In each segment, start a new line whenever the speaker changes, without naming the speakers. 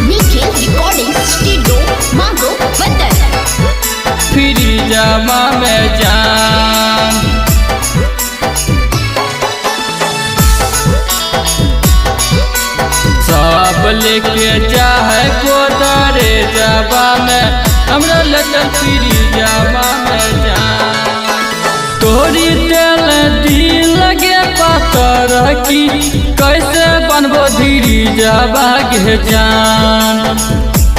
Nikhil recording studio मागो बंदर।
Free जमा में जान सब लेके चाहे गोदरे जबा में हमरा लटल फ्री जमा में जान। तोरी दिल दिल लगे पातर की कैसे बनबो धीरी जबा के जान।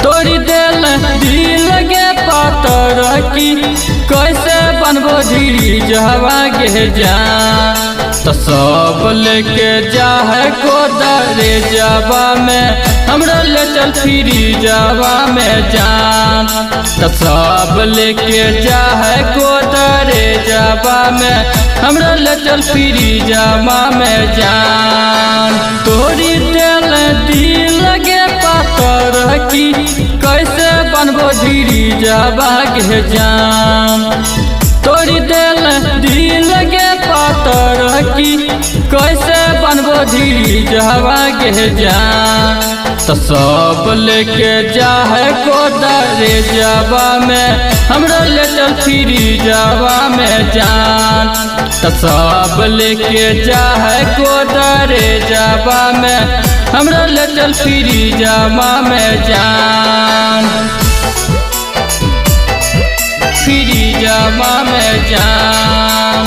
तोरी दिल दिल लगे पातर की कैसे बनबो धीरी जबा के जान। तो सब लेके जाहे गोदरे जबा में हमरा लटल फ्री जबा में जान। तो सब लेके जाहे गोदरे जबा में हमरा लटल फ्री जबा में जान। तोरी दिल दिल लगे पातर की कैसे बनबो धीरी जबा के जान। तोरी दिल दिल लगे पातर की कैसे बनबो धीरी जबा के जान। तो सब लेके जाहे गोदरे जबा में हमरा लटल फ्री जबा में जान। तो सब लेके जाहे गोदरे जबा में हमरा लटल फ्री जबा में जान। फ्री जबा में जान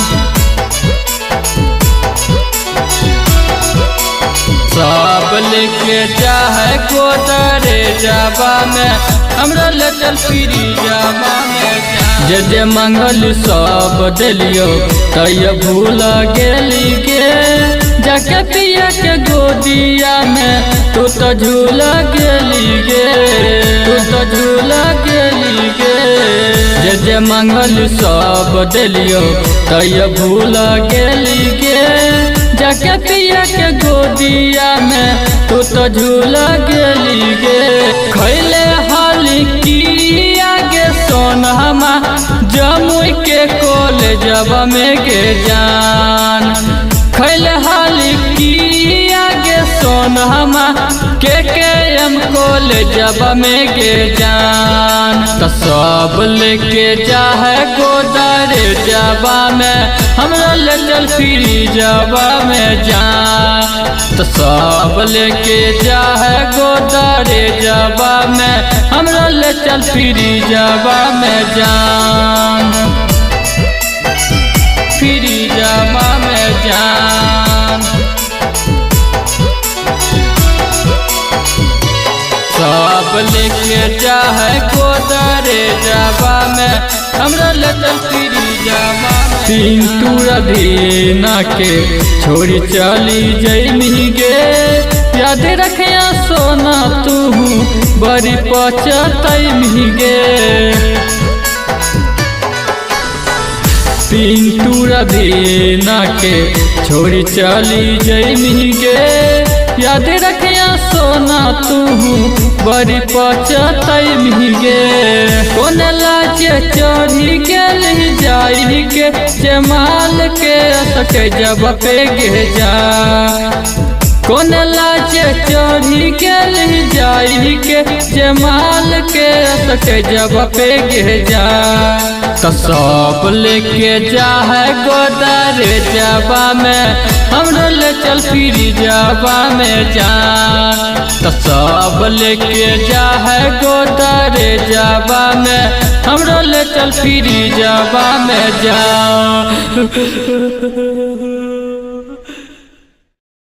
सब लेके चाहे गोदरे जबा में हमरा लटल फ्री जबा में जान। जे मंगल सब दिलियो तय भूल गेली गे। जाके पिया के गोदिया में तू तो झूल गेली गे। तू तो झूल गेली गे। जे मंगल सब दिलियो तय भूल गेली गे। जाके पिया के गोदिया में तू तो झूल गेली गे। खैले हाली की आगे सोनमा जमुई के कॉलेजब में गे जान। खैले हाली की आगे सोनमा KKM कॉलेजब में गे जान। तो सब लेके जाहे गोदरे जबा में हमरा लटल फ्री जबा में जान। तो सब लेके जाहे गोदरे जबा में हमरा लटल फ्री जबा में जान। फ्री जबा में जान सब लेके जाहे गोदरे जबा में हमरा लटल फ्री जबा में। पिंटू रधीना के छोड़ी चली जैमी गे। याद रखिया सोना तू बड़ी पचतैमी गे। पिंटू रधीना के छोड़ी चली जैमी गे। याद रखिया सोना तू बड़ी पचतैमी गे। कौन लाजे चढ़ी गेली जाई के जमाल के सके जब पे गे जा। कौन लाजे चढ़ी गेली जाई के जमाल के सके जब पे गे जा। तो सब लेके जाहे गोदरे जबा में हमरा लटल फ्री जबा में जान। तो सब लेके जाहे गोदरे जबा में हमरा लटल फ्री जबा में जान।